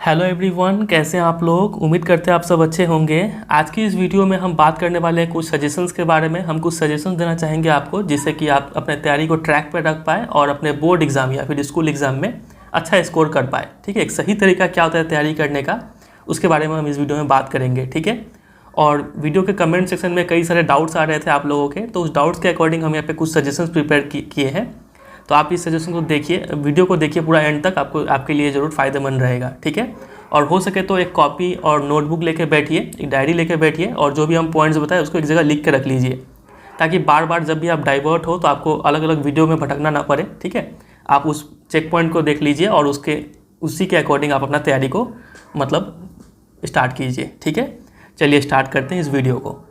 Hello everyone, कैसे हैं आप लोग। उम्मीद करते हैं आप सब अच्छे होंगे। आज की इस वीडियो में हम बात करने वाले हैं कुछ सजेशंस के बारे में। हम कुछ सजेशंस देना चाहेंगे आपको, जिससे कि आप अपने तैयारी को ट्रैक पर रख पाए और अपने बोर्ड एग्जाम या फिर स्कूल एग्जाम में अच्छा स्कोर कर पाए। ठीक है, एक सही तरीका क्या होता है तैयारी करने का, उसके बारे में हम इस वीडियो में बात करेंगे। ठीक है, और वीडियो के कमेंट सेक्शन में कई सारे डाउट्स आ रहे थे आप लोगों के, तो उस डाउट्स के अकॉर्डिंग हम यहाँ पे कुछ सजेशंस प्रिपेयर किए हैं। तो आप इस सजेशन को देखिए, वीडियो को देखिए पूरा एंड तक, आपको आपके लिए ज़रूर फ़ायदेमंद रहेगा। ठीक है, और हो सके तो एक कॉपी और नोटबुक लेके बैठिए, एक डायरी लेके बैठिए, और जो भी हम पॉइंट्स बताए उसको एक जगह लिख के रख लीजिए, ताकि बार बार जब भी आप डाइवर्ट हो तो आपको अलग अलग वीडियो में भटकना ना पड़े। ठीक है, आप उस चेक पॉइंट को देख लीजिए और उसी के अकॉर्डिंग आप अपना तैयारी को स्टार्ट कीजिए। ठीक है, चलिए स्टार्ट करते हैं इस वीडियो को।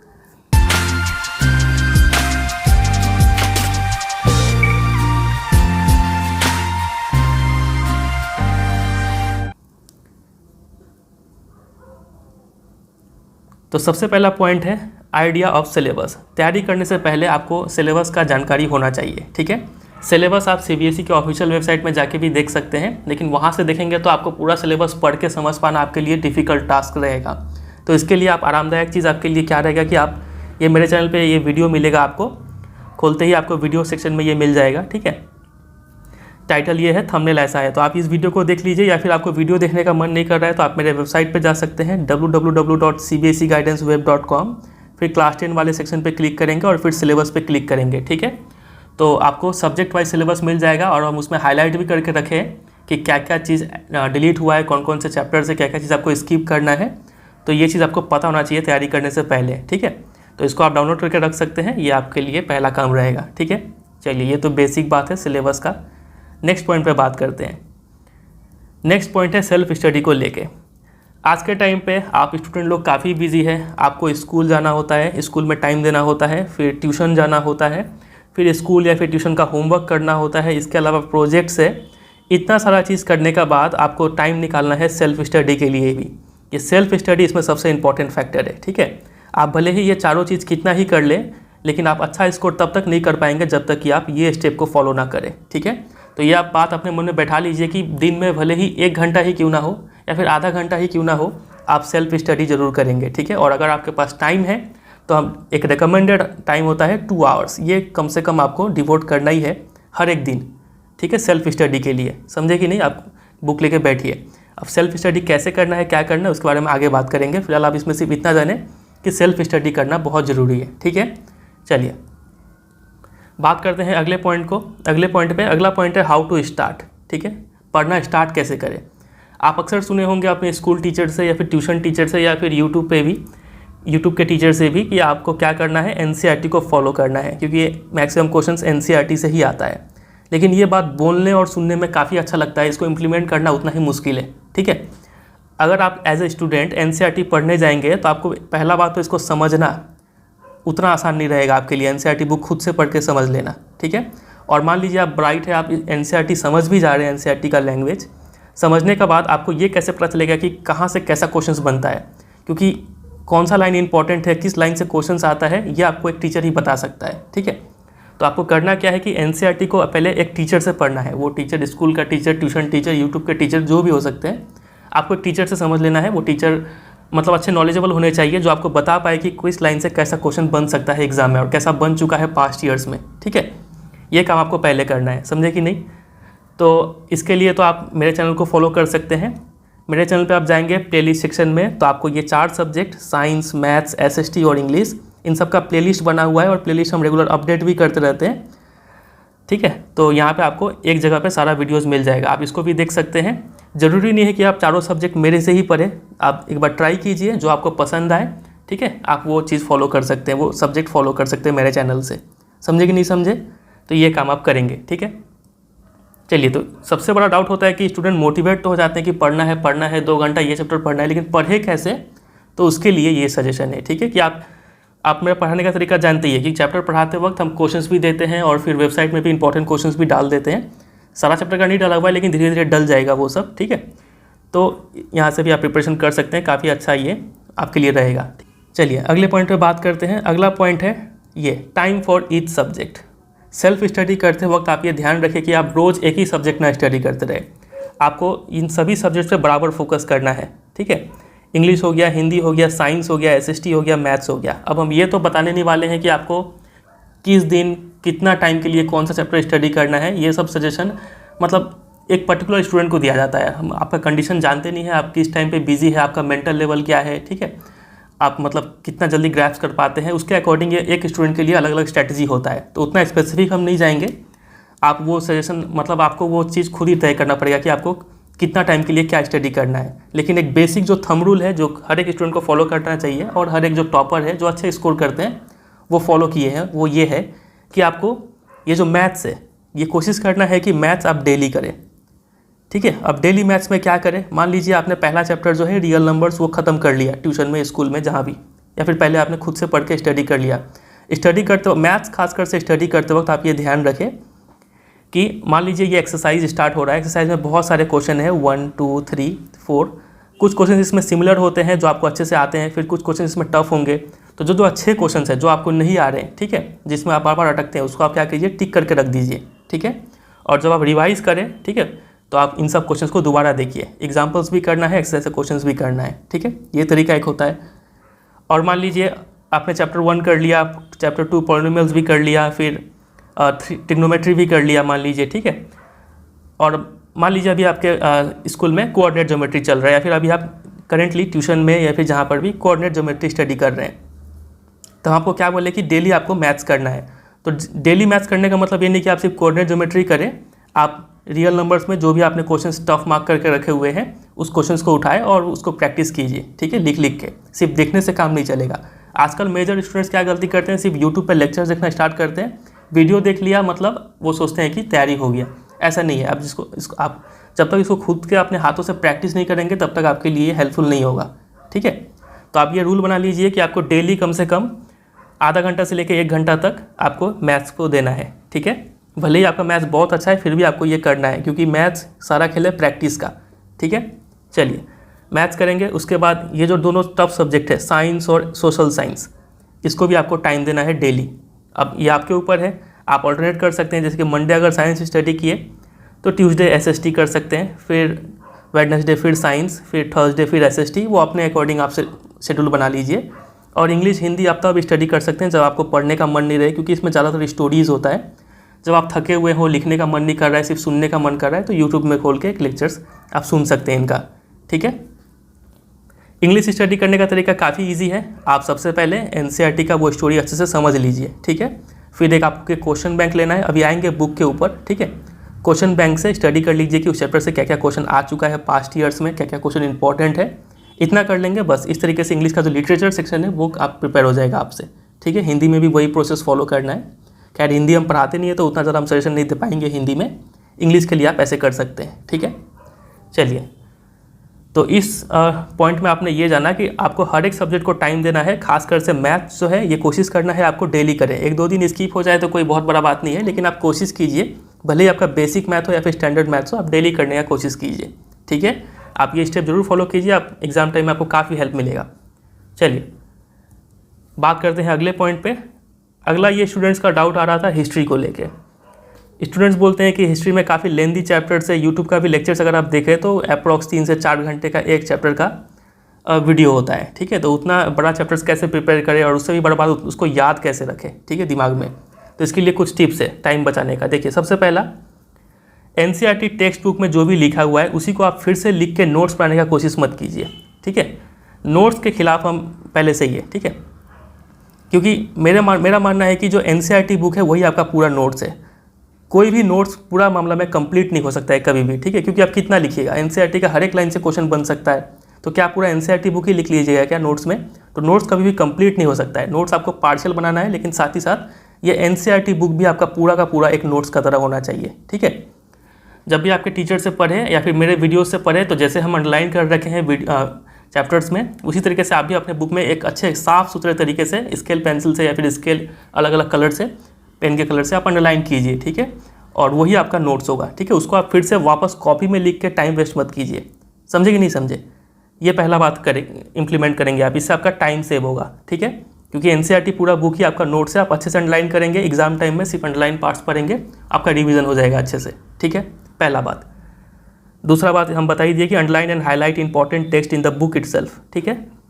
तो सबसे पहला पॉइंट है आइडिया ऑफ सिलेबस। तैयारी करने से पहले आपको सिलेबस का जानकारी होना चाहिए। ठीक है, सिलेबस आप सीबीएसई के ऑफिशियल वेबसाइट में जाके भी देख सकते हैं, लेकिन वहाँ से देखेंगे तो आपको पूरा सिलेबस पढ़ के समझ पाना आपके लिए डिफ़िकल्ट टास्क रहेगा। तो इसके लिए आप आरामदायक चीज़ आपके लिए क्या रहेगा कि आप ये मेरे चैनल पर ये वीडियो मिलेगा, आपको खोलते ही आपको वीडियो सेक्शन में ये मिल जाएगा। ठीक है, टाइटल ये है, थंबनेल ऐसा है, तो आप इस वीडियो को देख लीजिए, या फिर आपको वीडियो देखने का मन नहीं कर रहा है तो आप मेरे वेबसाइट पे जा सकते हैं www.cbseguidanceweb.com। फिर क्लास 10 वाले सेक्शन पे क्लिक करेंगे और फिर सिलेबस पे क्लिक करेंगे। ठीक है, तो आपको सब्जेक्ट वाइज सिलेबस मिल जाएगा, और हम उसमें हाईलाइट भी करके रखे हैं कि क्या क्या चीज़ डिलीट हुआ है, कौन कौन से चैप्टर से क्या क्या चीज़ आपको स्किप करना है। तो ये चीज़ आपको पता होना चाहिए तैयारी करने से पहले। ठीक है, तो इसको आप डाउनलोड करके रख सकते हैं, ये आपके लिए पहला काम रहेगा। ठीक है, चलिए ये तो बेसिक बात है सिलेबस का। नेक्स्ट पॉइंट पे बात करते हैं। नेक्स्ट पॉइंट है सेल्फ स्टडी को लेके। आज के टाइम पे आप स्टूडेंट लोग काफ़ी बिजी है, आपको स्कूल जाना होता है, स्कूल में टाइम देना होता है, फिर ट्यूशन जाना होता है, फिर स्कूल या फिर ट्यूशन का होमवर्क करना होता है, इसके अलावा प्रोजेक्ट्स है। इतना सारा चीज़ करने के बाद आपको टाइम निकालना है सेल्फ स्टडी के लिए भी। ये सेल्फ स्टडी इसमें सबसे इंपॉर्टेंट फैक्टर है। ठीक है, आप भले ही ये चारों चीज़ कितना ही कर लें, लेकिन आप अच्छा स्कोर तब तक नहीं कर पाएंगे जब तक कि आप ये स्टेप को फॉलो ना करें। ठीक है, तो ये आप बात अपने मन में बैठा लीजिए कि दिन में भले ही 1 घंटा ही क्यों ना हो या फिर आधा घंटा ही क्यों ना हो, आप सेल्फ स्टडी ज़रूर करेंगे। ठीक है, और अगर आपके पास टाइम है तो हम एक रिकमेंडेड टाइम होता है 2 आवर्स, ये कम से कम आपको डिवोट करना ही है हर एक दिन। ठीक है, सेल्फ स्टडी के लिए, समझे कि नहीं। आप बुक लेके बैठिए। अब सेल्फ स्टडी कैसे करना है, क्या करना है, उसके बारे में आगे बात करेंगे। फिलहाल आप इसमें सिर्फ इतना जानें कि सेल्फ स्टडी करना बहुत ज़रूरी है। ठीक है, चलिए बात करते हैं अगले पॉइंट को। अगले पॉइंट पे अगला पॉइंट है हाउ टू स्टार्ट। ठीक है, पढ़ना स्टार्ट कैसे करें। आप अक्सर सुने होंगे अपने स्कूल टीचर से या फिर ट्यूशन टीचर से या फिर यूट्यूब के टीचर से भी कि आपको क्या करना है, एनसीईआरटी को फॉलो करना है, क्योंकि ये मैक्सिमम क्वेश्चंस एनसीईआरटी से ही आता है। लेकिन ये बात बोलने और सुनने में काफ़ी अच्छा लगता है, इसको इम्प्लीमेंट करना उतना ही मुश्किल है। ठीक है, अगर आप एज ए स्टूडेंट एनसीईआरटी पढ़ने जाएंगे तो आपको पहला बात तो इसको समझना उतना आसान नहीं रहेगा आपके लिए। एनसीईआरटी बुक खुद से पढ़ के समझ लेना। ठीक है, और मान लीजिए आप ब्राइट है, आप एनसीईआरटी समझ भी जा रहे हैं, एनसीईआरटी का लैंग्वेज समझने के बाद आपको ये कैसे पता चलेगा कि कहाँ से कैसा क्वेश्चंस बनता है, क्योंकि कौन सा लाइन इंपॉर्टेंट है, किस लाइन से क्वेश्चंस आता है, ये आपको एक टीचर ही बता सकता है। ठीक है, तो आपको करना क्या है कि एनसीईआरटी को पहले एक टीचर से पढ़ना है। वो टीचर स्कूल का टीचर, ट्यूशन टीचर, यूट्यूब के टीचर, जो भी हो सकते हैं, आपको एक टीचर से समझ लेना है। वो टीचर अच्छे नॉलेजेबल होने चाहिए, जो आपको बता पाए कि किस लाइन से कैसा क्वेश्चन बन सकता है एग्जाम में और कैसा बन चुका है पास्ट ईयर्स में। ठीक है, ये काम आपको पहले करना है, समझे कि नहीं। तो इसके लिए तो आप मेरे चैनल को फॉलो कर सकते हैं। मेरे चैनल पे आप जाएंगे प्लेलिस्ट सेक्शन में, तो आपको ये 4 सब्जेक्ट साइंस, मैथ्स, एसएसटी और इंग्लिश, इन सब का प्लेलिस्ट बना हुआ है, और प्लेलिस्ट हम रेगुलर अपडेट भी करते रहते हैं। ठीक है, तो यहाँ पे आपको एक जगह पे सारा वीडियोस मिल जाएगा, आप इसको भी देख सकते हैं। ज़रूरी नहीं है कि आप चारों सब्जेक्ट मेरे से ही पढ़ें, आप एक बार ट्राई कीजिए, जो आपको पसंद आए, ठीक है, आप वो चीज़ फॉलो कर सकते हैं, वो सब्जेक्ट फॉलो कर सकते हैं मेरे चैनल से। समझे कि नहीं समझे, तो ये काम आप करेंगे। ठीक है, चलिए, तो सबसे बड़ा डाउट होता है कि स्टूडेंट मोटिवेट तो हो जाते हैं कि पढ़ना है 2 घंटा ये चैप्टर पढ़ना है, लेकिन पढ़े कैसे। तो उसके लिए ये सजेशन है। ठीक है, कि आप मेरा पढ़ाने का तरीका जानते ही है कि चैप्टर पढ़ाते वक्त हम क्वेश्चंस भी देते हैं और फिर वेबसाइट में भी इंपॉर्टेंट क्वेश्चंस भी डाल देते हैं। सारा चैप्टर का नहीं डाला हुआ है, लेकिन धीरे धीरे डल जाएगा वो सब। ठीक है, तो यहाँ से भी आप प्रिपरेशन कर सकते हैं, काफ़ी अच्छा ये आपके लिए रहेगा। चलिए अगले पॉइंट पे बात करते हैं। अगला पॉइंट है ये time for each subject. Self study करते वक्त आप ये ध्यान रखें कि आप रोज़ एक ही सब्जेक्ट ना स्टडी करते रहे। आपको इन सभी सब्जेक्ट्स पे बराबर फोकस करना है, ठीक है। इंग्लिश हो गया, हिंदी हो गया, साइंस हो गया, एसएसटी हो गया, मैथ्स हो गया। अब हम ये तो बताने नहीं वाले हैं कि आपको किस दिन कितना टाइम के लिए कौन सा चैप्टर स्टडी करना है। ये सब सजेशन मतलब एक पर्टिकुलर स्टूडेंट को दिया जाता है। हम आपका कंडीशन जानते नहीं है, आप किस टाइम पे बिजी है, आपका मेंटल लेवल क्या है, ठीक है, आप मतलब कितना जल्दी ग्रैस्प कर पाते हैं, उसके अकॉर्डिंग ये एक स्टूडेंट के लिए अलग अलग स्ट्रैटेजी होता है। तो उतना स्पेसिफिक हम नहीं जाएंगे। आप वो सजेशन मतलब आपको वो चीज़ खुद ही तय करना पड़ेगा कि आपको कितना टाइम के लिए क्या स्टडी करना है। लेकिन एक बेसिक जो थंब रूल है जो हर एक स्टूडेंट को फॉलो करना चाहिए और हर एक जो टॉपर है जो अच्छे स्कोर करते हैं वो फॉलो किए हैं, वो ये है कि आपको ये जो मैथ्स है ये कोशिश करना है कि मैथ्स आप डेली करें, ठीक है। अब डेली मैथ्स में क्या करें, मान लीजिए आपने पहला चैप्टर जो है रियल नंबर्स वो ख़त्म कर लिया ट्यूशन में, स्कूल में, जहाँ भी, या फिर पहले आपने खुद से पढ़ के स्टडी कर लिया। स्टडी करते वक्त मैथ्स खासकर से स्टडी करते वक्त आप ये ध्यान रखें कि मान लीजिए ये एक्सरसाइज स्टार्ट हो रहा है, एक्सरसाइज में बहुत सारे क्वेश्चन है 1 2 3 4, कुछ क्वेश्चन इसमें सिमिलर होते हैं जो आपको अच्छे से आते हैं, फिर कुछ क्वेश्चन इसमें टफ होंगे। तो जो अच्छे क्वेश्चन है जो आपको नहीं आ रहे हैं, ठीक है, जिसमें आप बार बार अटकते हैं, उसको आप क्या कीजिए, टिक करके रख दीजिए, ठीक है। और जब आप रिवाइज करें, ठीक है, तो आप इन सब क्वेश्चंस को दोबारा देखिए, एग्जांपल्स भी करना है, एक्सरसाइज क्वेश्चंस भी करना है, ठीक है। ये तरीका एक होता है। और मान लीजिए आपने चैप्टर 1 कर लिया, चैप्टर 2 पॉलिनोमियल्स भी कर लिया, फिर ट्रिग्नोमेट्री भी कर लिया मान लीजिए, ठीक है। और मान लीजिए अभी आपके स्कूल में कोऑर्डिनेट ज्योमेट्री चल रहा है, या फिर अभी आप करेंटली ट्यूशन में या फिर जहाँ पर भी कोऑर्डिनेट ज्योमेट्री स्टडी कर रहे हैं, तो आपको क्या बोले कि डेली आपको मैथ्स करना है। तो डेली मैथ्स करने का मतलब ये नहीं कि आप सिर्फ कोऑर्डिनेट ज्योमेट्री करें, आप रियल नंबर्स में जो भी आपने क्वेश्चंस टफ मार्क करके रखे हुए हैं उस क्वेश्चंस को उठाएं और उसको प्रैक्टिस कीजिए, ठीक है, लिख लिख के। सिर्फ देखने से काम नहीं चलेगा। आजकल मेजर स्टूडेंट्स क्या गलती करते हैं, सिर्फ यूट्यूब पर लेक्चर्स देखना स्टार्ट करते हैं, वीडियो देख लिया मतलब वो सोचते हैं कि तैयारी हो गया। ऐसा नहीं है। आप इसको आप जब तक इसको खुद के अपने हाथों से प्रैक्टिस नहीं करेंगे तब तक आपके लिए हेल्पफुल नहीं होगा, ठीक है। तो आप ये रूल बना लीजिए कि आपको डेली कम से कम आधा घंटा से लेकर 1 घंटा तक आपको मैथ्स को देना है, ठीक है। भले ही आपका मैथ्स बहुत अच्छा है फिर भी आपको ये करना है, क्योंकि मैथ्स सारा खेल है प्रैक्टिस का, ठीक है। चलिए मैथ्स करेंगे, उसके बाद ये जो दोनों टफ सब्जेक्ट है साइंस और सोशल साइंस, इसको भी आपको टाइम देना है डेली। अब ये आपके ऊपर है, आप ऑल्टरनेट कर सकते हैं। जैसे कि मंडे अगर साइंस स्टडी किए तो ट्यूसडे एसएसटी कर सकते हैं, फिर वेडनेसडे फिर साइंस, फिर थर्सडे फिर एसएसटी, वो अपने अकॉर्डिंग आप शेड्यूल बना लीजिए। और इंग्लिश हिंदी आप तब स्टडी कर सकते हैं जब आपको पढ़ने का मन नहीं रहे, क्योंकि इसमें ज़्यादातर स्टोरीज़ होता है। जब आप थके हुए हो, लिखने का मन नहीं कर रहा है, सिर्फ सुनने का मन कर रहा है, तो यूट्यूब में खोल के एक लेक्चर्स आप सुन सकते हैं इनका, ठीक है। इंग्लिश स्टडी करने का तरीका काफ़ी इजी है। आप सबसे पहले एनसीईआरटी का वो स्टोरी अच्छे से समझ लीजिए, ठीक है। फिर एक आपको क्वेश्चन बैंक लेना है, अभी आएंगे बुक के ऊपर, ठीक है। क्वेश्चन बैंक से स्टडी कर लीजिए कि उस चैप्टर से क्या क्या क्वेश्चन आ चुका है पास्ट ईयर्स में, क्या क्या क्वेश्चन इंपॉर्टेंट है, इतना कर लेंगे बस। इस तरीके से इंग्लिश का जो लिटरेचर सेक्शन है वो आप प्रिपेयर हो जाएगा आपसे, ठीक है। हिंदी में भी वही प्रोसेस फॉलो करना है। खैर हिंदी हम पढ़ाते नहीं है तो उतना ज़्यादा हम सजेशन नहीं दे पाएंगे हिंदी में, इंग्लिश के लिए आप ऐसे कर सकते हैं, ठीक है। चलिए, तो इस पॉइंट में आपने ये जाना कि आपको हर एक सब्जेक्ट को टाइम देना है, खासकर से मैथ्स जो है ये कोशिश करना है आपको डेली करें। 1-2 दिन स्किप हो जाए तो कोई बहुत बड़ा बात नहीं है, लेकिन आप कोशिश कीजिए, भले ही आपका बेसिक मैथ हो या फिर स्टैंडर्ड मैथ्स हो, आप डेली करने का कोशिश कीजिए, ठीक है। आप ये स्टेप जरूर फॉलो कीजिए, आप एग्जाम टाइम में आपको काफ़ी हेल्प मिलेगा। चलिए बात करते हैं अगले पॉइंट पे। अगला ये स्टूडेंट्स का डाउट आ रहा था हिस्ट्री को लेके। स्टूडेंट्स बोलते हैं कि हिस्ट्री में काफ़ी लेंदी चैप्टर्स है, यूट्यूब का भी लेक्चर्स अगर आप देखें तो अप्रॉक्स 3 से 4 घंटे का एक चैप्टर का वीडियो होता है, ठीक है। तो उतना बड़ा चैप्टर्स कैसे प्रिपेयर करें और उससे भी बड़ा बात उसको याद कैसे रखें, ठीक है, दिमाग में। तो इसके लिए कुछ टिप्स है टाइम बचाने का। देखिए, सबसे पहला एनसीईआरटी टेक्स्ट बुक में जो भी लिखा हुआ है उसी को आप फिर से लिख के नोट्स बनाने का कोशिश मत कीजिए, ठीक है। नोट्स के खिलाफ हम पहले से ही है, ठीक है, क्योंकि मेरा मानना है कि जो एनसीईआरटी बुक है वही आपका पूरा नोट्स है। कोई भी नोट्स पूरा मामला में कंप्लीट नहीं हो सकता है कभी भी, ठीक है, क्योंकि आप कितना लिखिएगा। एनसीईआरटी का हर एक लाइन से क्वेश्चन बन सकता है, तो क्या पूरा एनसीईआरटी बुक ही लिख लीजिएगा क्या नोट्स में? तो नोट्स कभी भी कंप्लीट नहीं हो सकता है। नोट्स आपको पार्शियल बनाना है, लेकिन साथ ही साथ ये एनसीईआरटी बुक भी आपका पूरा का पूरा एक नोट्स का तरह होना चाहिए, ठीक है। जब भी आपके टीचर से पढ़े या फिर मेरे वीडियो से पढ़े, तो जैसे हम अंडरलाइन कर रखे हैं चैप्टर्स में, उसी तरीके से आप भी अपने बुक में एक अच्छे साफ़ सुथरे तरीके से स्केल पेंसिल से या फिर स्केल अलग अलग कलर से, पेन के कलर से आप अंडरलाइन कीजिए, ठीक है। और वही आपका नोट्स होगा, ठीक है। उसको आप फिर से वापस कॉपी में लिख के टाइम वेस्ट मत कीजिए, समझे कि नहीं समझे? ये पहला बात इम्प्लीमेंट करेंगे आप, इससे आपका टाइम सेव होगा, ठीक है। क्योंकि एनसीईआरटी पूरा बुक ही आपका नोट्स है, आप अच्छे से अंडरलाइन करेंगे, एग्जाम टाइम में सिर्फ अंडरलाइन पार्ट्स पढ़ेंगे, आपका रिवीजन हो जाएगा अच्छे से, ठीक है। पहला बात। दूसरा बात हम बता ही दिए कि underline and highlight important text in the book itself, ठीक है।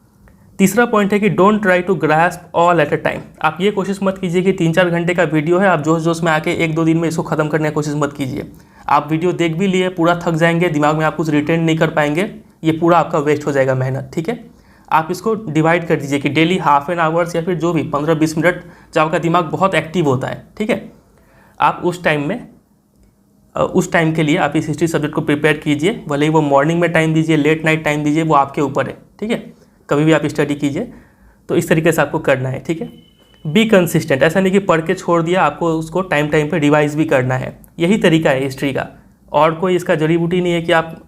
तीसरा पॉइंट है कि don't try to grasp all at a time. आप ये कोशिश मत कीजिए कि 3-4 घंटे का वीडियो है, आप जोश जोश में आके 1-2 दिन में इसको खत्म करने की कोशिश मत कीजिए। आप वीडियो देख भी लिए, पूरा थक जाएंगे, दिमाग में आप कुछ रिटेन नहीं कर पाएंगे, ये पूरा आपका वेस्ट हो जाएगा मेहनत, ठीक है। आप इसको डिवाइड कर दीजिए कि डेली हाफ एन आवर्स या फिर जो भी 15-20 मिनट जब आपका दिमाग बहुत एक्टिव होता है, ठीक है, आप उस टाइम के लिए आप इस हिस्ट्री सब्जेक्ट को प्रिपेयर कीजिए। भले ही वो मॉर्निंग में टाइम दीजिए, लेट नाइट टाइम दीजिए, वो आपके ऊपर है, ठीक है। कभी भी आप स्टडी कीजिए, तो इस तरीके से आपको करना है, ठीक है। बी कंसिस्टेंट, ऐसा नहीं कि पढ़ के छोड़ दिया, आपको उसको टाइम टाइम पे रिवाइज भी करना है। यही तरीका है हिस्ट्री का, और कोई इसका जड़ी बूटी नहीं है कि आप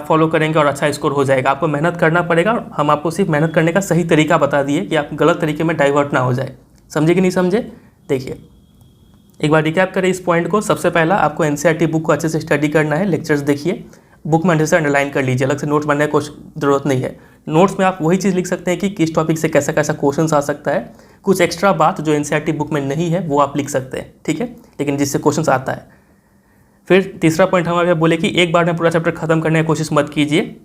फॉलो करेंगे और अच्छा स्कोर हो जाएगा। आपको मेहनत करना पड़ेगा। हम आपको सिर्फ मेहनत करने का सही तरीका बता दिए कि आप गलत तरीके में डाइवर्ट ना हो जाए। समझे कि नहीं समझे? देखिए एक बार रिकैप करें इस पॉइंट को। सबसे पहला आपको एनसीईआरटी बुक को अच्छे से स्टडी करना है, लेक्चर्स देखिए, बुक में अच्छे से अंडरलाइन कर लीजिए, अलग से नोट्स बनाने की जरूरत नहीं है। नोट्स में आप वही चीज़ लिख सकते हैं कि किस टॉपिक से कैसा कैसा क्वेश्चन आ सकता है। कुछ एक्स्ट्रा बात जो एनसीईआरटी बुक में नहीं है वो आप लिख सकते हैं, ठीक है, लेकिन जिससे क्वेश्चन आता है। फिर तीसरा पॉइंट हमारे बोले कि एक बार में पूरा चैप्टर खत्म करने की कोशिश मत कीजिए।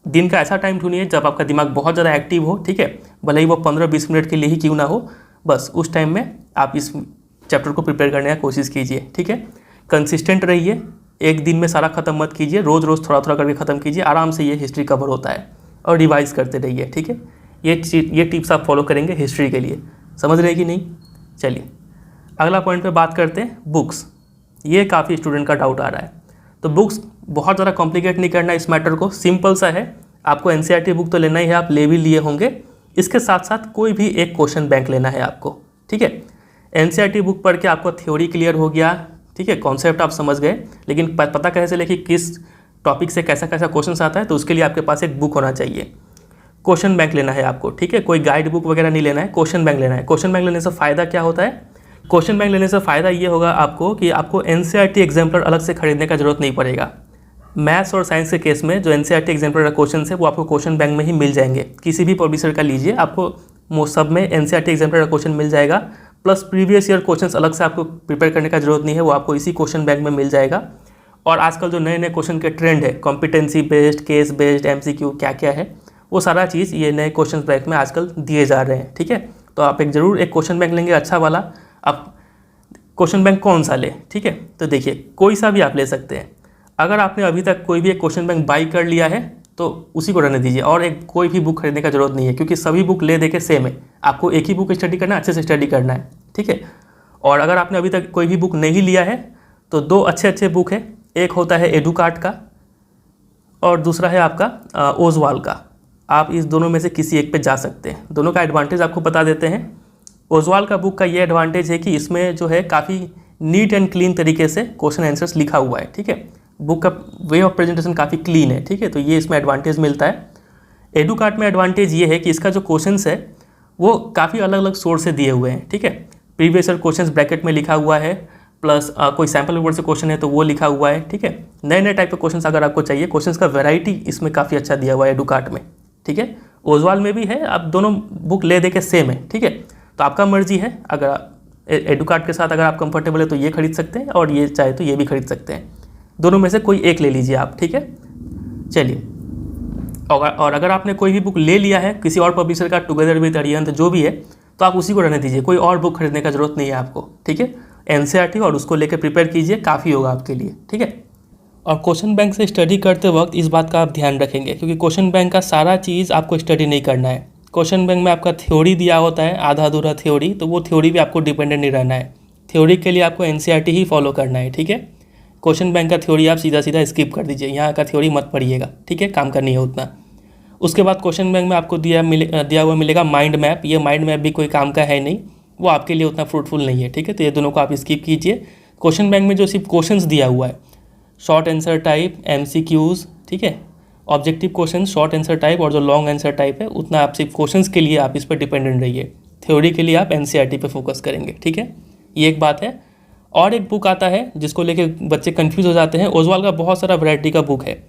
दिन का ऐसा टाइम ढूंढिए जब आपका दिमाग बहुत ज़्यादा एक्टिव हो, ठीक है, भले ही वो 15-20 मिनट के लिए ही क्यों ना हो, बस उस टाइम में आप इस चैप्टर को प्रिपेयर करने की कोशिश कीजिए, ठीक है। कंसिस्टेंट रहिए, एक दिन में सारा खत्म मत कीजिए, रोज़ रोज़ थोड़ा थोड़ा करके ख़त्म कीजिए, आराम से ये हिस्ट्री कवर होता है, और रिवाइज करते रहिए, ठीक है। ये टिप्स आप फॉलो करेंगे हिस्ट्री के लिए। समझ रहे कि नहीं? चलिए अगला पॉइंट पे बात करते हैं, बुक्स। ये काफ़ी स्टूडेंट का डाउट आ रहा है। तो बुक्स बहुत ज़्यादा कॉम्प्लिकेट नहीं करना इस मैटर को, सिंपल सा है। आपको एनसीईआरटी बुक तो लेना ही है, आप ले भी लिए होंगे। इसके साथ साथ कोई भी एक क्वेश्चन बैंक लेना है आपको, ठीक है। एनसीईआरटी बुक पढ़ के आपको थ्योरी क्लियर हो गया, ठीक है, कॉन्सेप्ट आप समझ गए, लेकिन पता कैसे चले कि किस टॉपिक से कैसा कैसा क्वेश्चन आता है, तो उसके लिए आपके पास एक बुक होना चाहिए। क्वेश्चन बैंक लेना है आपको, ठीक है, कोई गाइड बुक वगैरह नहीं लेना है, क्वेश्चन बैंक लेना है। क्वेश्चन बैंक लेने से फ़ायदा क्या होता है? क्वेश्चन बैंक लेने से फ़ायदा ये होगा आपको कि आपको एनसीईआरटी एग्जाम्पलर अलग से खरीदने का जरूरत नहीं पड़ेगा। मैथ्स और साइंस के केस में जो एनसीईआरटी एग्जाम्पलर क्वेश्चन है वो आपको क्वेश्चन बैंक में ही मिल जाएंगे। किसी भी पब्लिशर का लीजिए, आपको सब में एनसीईआरटी एग्जाम्पलर क्वेश्चन मिल जाएगा, प्लस प्रीवियस ईयर क्वेश्चंस अलग से आपको प्रिपेयर करने का जरूरत नहीं है, वो आपको इसी क्वेश्चन बैंक में मिल जाएगा। और आजकल जो नए नए क्वेश्चन के ट्रेंड है, competency based, case based, MCQ, क्या क्या है, वो सारा चीज़ ये नए क्वेश्चन बैंक में आजकल दिए जा रहे हैं, ठीक है। तो आप जरूर एक क्वेश्चन बैंक लेंगे अच्छा वाला। आप क्वेश्चन बैंक कौन सा ले, ठीक है, तो देखिए कोई सा भी आप ले सकते हैं। अगर आपने अभी तक कोई भी एक क्वेश्चन बैंक बाई कर लिया है तो उसी को रहने दीजिए, और एक कोई भी बुक खरीदने का जरूरत नहीं है, क्योंकि सभी बुक ले दे के सेम है। आपको एक ही बुक स्टडी करना है, अच्छे से स्टडी करना है, ठीक है। और अगर आपने अभी तक कोई भी बुक नहीं लिया है तो 2 अच्छे बुक है, एक होता है एडुकार्ट का और दूसरा है आपका ओजवाल का। आप इस दोनों में से किसी एक पे जा सकते हैं। दोनों का एडवांटेज आपको बता देते हैं। ओजवाल का बुक का ये एडवांटेज है कि इसमें जो है काफ़ी नीट एंड क्लीन तरीके से क्वेश्चन आंसर्स लिखा हुआ है, ठीक है। बुक का वे ऑफ प्रेजेंटेशन काफ़ी क्लीन है, ठीक है, तो ये इसमें एडवांटेज मिलता है। एडुकार्ट में एडवांटेज ये है कि इसका जो क्वेश्चंस है वो काफ़ी अलग अलग सोर्स से दिए हुए हैं, ठीक है। प्रीवियस ईयर क्वेश्चंस ब्रैकेट में लिखा हुआ है, प्लस कोई सैम्पल पेपर से क्वेश्चन है तो वो लिखा हुआ है, ठीक है। नए नए टाइप के क्वेश्चंस अगर आपको चाहिए, क्वेश्चंस का वैरायटी इसमें काफ़ी अच्छा दिया हुआ है एडुकार्ट में, ठीक है। ओजवाल में भी है, आप दोनों बुक ले दे के सेम है, ठीक है। तो आपका मर्जी है, अगर एडुकार्ट के साथ अगर आप कंफर्टेबल है तो ये खरीद सकते हैं, और ये चाहे तो ये भी खरीद सकते हैं। दोनों में से कोई एक ले लीजिए आप, ठीक है। चलिए, और अगर आपने कोई भी बुक ले लिया है किसी और पब्लिशर का, टुगेदर विद अरिहंत जो भी है, तो आप उसी को रहने दीजिए, कोई और बुक खरीदने का जरूरत नहीं है आपको, ठीक है। एनसीईआरटी और उसको लेकर प्रिपेयर कीजिए, काफ़ी होगा आपके लिए, ठीक है। और क्वेश्चन बैंक से स्टडी करते वक्त इस बात का आप ध्यान रखेंगे, क्योंकि क्वेश्चन बैंक का सारा चीज़ आपको स्टडी नहीं करना है। क्वेश्चन बैंक में आपका थ्योरी दिया होता है, आधा अधूरा थ्योरी, तो वो थ्योरी भी आपको डिपेंडेंट नहीं रहना है। थ्योरी के लिए आपको एनसीईआरटी ही फॉलो करना है, ठीक है। क्वेश्चन बैंक का थ्योरी आप सीधा सीधा स्किप कर दीजिए, यहाँ का थ्योरी मत पढ़िएगा, ठीक है, काम का नहीं है उतना। उसके बाद क्वेश्चन बैंक में आपको दिया हुआ मिलेगा माइंड मैप। ये माइंड मैप भी कोई काम का है नहीं, वो आपके लिए उतना फ्रूटफुल नहीं है, ठीक है। तो ये दोनों को आप स्किप कीजिए। क्वेश्चन बैंक में जो सिर्फ क्वेश्चंस दिया हुआ है, शॉर्ट आंसर टाइप, एमसीक्यूज़, ठीक है, objective question, short answer type और जो लॉन्ग आंसर टाइप है, उतना आप सिर्फ क्वेश्चंस के लिए आप इस पर डिपेंडेंट रहिए। थ्योरी के लिए आप एनसीईआरटी पे फोकस करेंगे, ठीक है, ये एक बात है। और एक बुक आता है जिसको लेके बच्चे कंफ्यूज हो जाते हैं। ओजवाल का बहुत सारा वैरायटी का बुक है।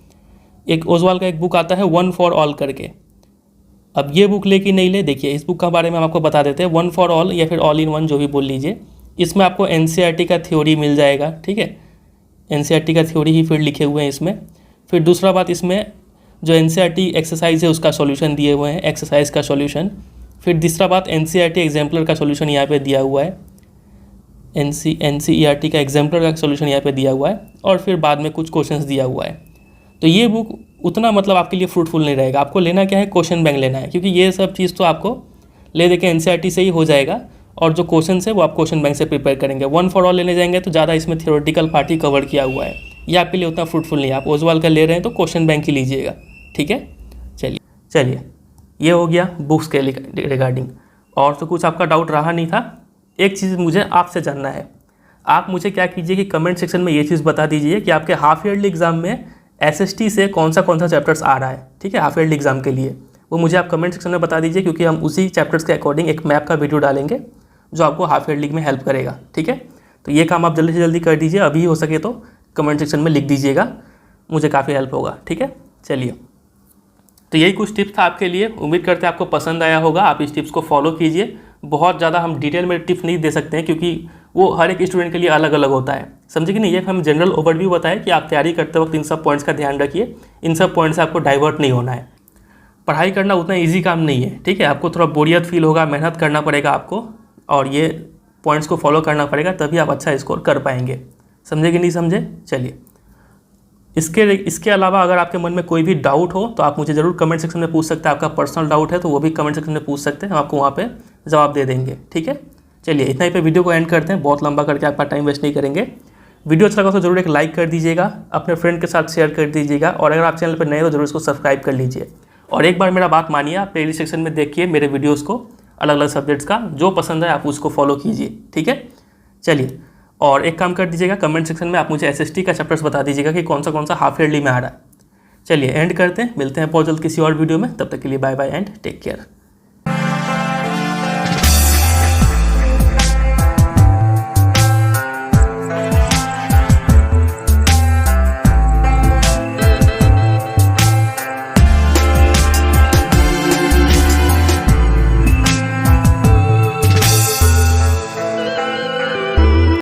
एक ओजवाल का एक बुक आता है वन फॉर ऑल करके। अब ये बुक ले कि नहीं ले, देखिए इस बुक का बारे में हम आपको बता देते हैं। वन फॉर ऑल या फिर ऑल इन वन जो भी बोल लीजिए, इसमें आपको एनसीईआरटी का थ्योरी मिल जाएगा, ठीक है। NCERT का थ्योरी ही फिर लिखे हुए हैं इसमें। फिर दूसरा बात, इसमें जो NCERT एक्सरसाइज है उसका सॉल्यूशन दिए हुए हैं, एक्सरसाइज का सॉल्यूशन। फिर तीसरा बात, NCERT एग्जाम्पलर का सॉल्यूशन यहाँ पे दिया हुआ है, NCERT का एग्जाम्पलर का सॉल्यूशन यहाँ पे दिया हुआ है, और फिर बाद में कुछ क्वेश्चंस दिया हुआ है। तो ये बुक उतना मतलब आपके लिए फ्रूटफुल नहीं रहेगा। आपको लेना क्या है, क्वेश्चन बैंक लेना है, क्योंकि ये सब चीज़ तो आपको ले दे के NCERT से ही हो जाएगा, और जो क्वेश्चन है वो आप क्वेश्चन बैंक से प्रिपेयर करेंगे। वन फॉर ऑल लेने जाएंगे तो ज़्यादा इसमें थियोरेटिकल पार्ट ही कवर किया हुआ है, ये आपके लिए उतना फ्रूटफुल नहीं है। आप ओजवाल का ले रहे हैं तो क्वेश्चन बैंक ही लीजिएगा, ठीक है। चलिए ये हो गया बुक्स के रिगार्डिंग। और तो कुछ आपका डाउट रहा नहीं था। एक चीज़ मुझे आपसे जानना है, आप मुझे क्या कीजिए कि कमेंट सेक्शन में ये चीज़ बता दीजिए कि आपके हाफ ईयरली एग्जाम में SST से कौन सा चैप्टर्स आ रहा है, ठीक है, हाफ ईयरली एग्जाम के लिए। वो मुझे आप कमेंट सेक्शन में बता दीजिए, क्योंकि हम उसी चैप्टर्स के अकॉर्डिंग एक मैप का वीडियो डालेंगे जो आपको हाफ ईयरली में हेल्प करेगा, ठीक है। तो ये काम आप जल्दी से जल्दी कर दीजिए, अभी हो सके तो कमेंट सेक्शन में लिख दीजिएगा, मुझे काफ़ी हेल्प होगा, ठीक है। चलिए, तो यही कुछ टिप्स था आपके लिए। उम्मीद करते हैं आपको पसंद आया होगा। आप इस टिप्स को फॉलो कीजिए। बहुत ज़्यादा हम डिटेल में टिप्स नहीं दे सकते हैं, क्योंकि वो हर एक स्टूडेंट के लिए अलग अलग होता है, समझे कि नहीं। ये हम जनरल ओवरव्यू बताएं कि आप तैयारी करते वक्त इन सब पॉइंट्स का ध्यान रखिए, इन सब पॉइंट्स से आपको डाइवर्ट नहीं होना है। पढ़ाई करना उतना ईजी काम नहीं है, ठीक है। आपको थोड़ा बोरियत फील होगा, मेहनत करना पड़ेगा आपको, और ये पॉइंट्स को फॉलो करना पड़ेगा, तभी आप अच्छा स्कोर कर पाएंगे, समझे कि नहीं समझे। चलिए, इसके अलावा अगर आपके मन में कोई भी डाउट हो तो आप मुझे ज़रूर कमेंट सेक्शन में पूछ सकते हैं। आपका पर्सनल डाउट है तो वो भी कमेंट सेक्शन में पूछ सकते हैं, हम आपको वहाँ पे जवाब दे देंगे, ठीक है। चलिए, इतना ही पे वीडियो को एंड करते हैं, बहुत लंबा करके आपका टाइम वेस्ट नहीं करेंगे। वीडियो अच्छा लगा तो जरूर एक लाइक कर दीजिएगा, अपने फ्रेंड के साथ शेयर कर दीजिएगा, और अगर आप चैनल पर नए हो जरूर इसको सब्सक्राइब कर लीजिए। और एक बार मेरा बात मानिए, आप प्लेलिस्ट सेक्शन में देखिए मेरे वीडियोज़ को, अलग अलग सब्जेक्ट्स का जो पसंद है आप उसको फॉलो कीजिए, ठीक है। चलिए, और एक काम कर दीजिएगा, कमेंट सेक्शन में आप मुझे SST का चैप्टर्स बता दीजिएगा कि कौन सा हाफ ईयरली में आ रहा है। चलिए, एंड करते हैं, मिलते हैं बहुत जल्द किसी और वीडियो में। तब तक के लिए bye bye and take care.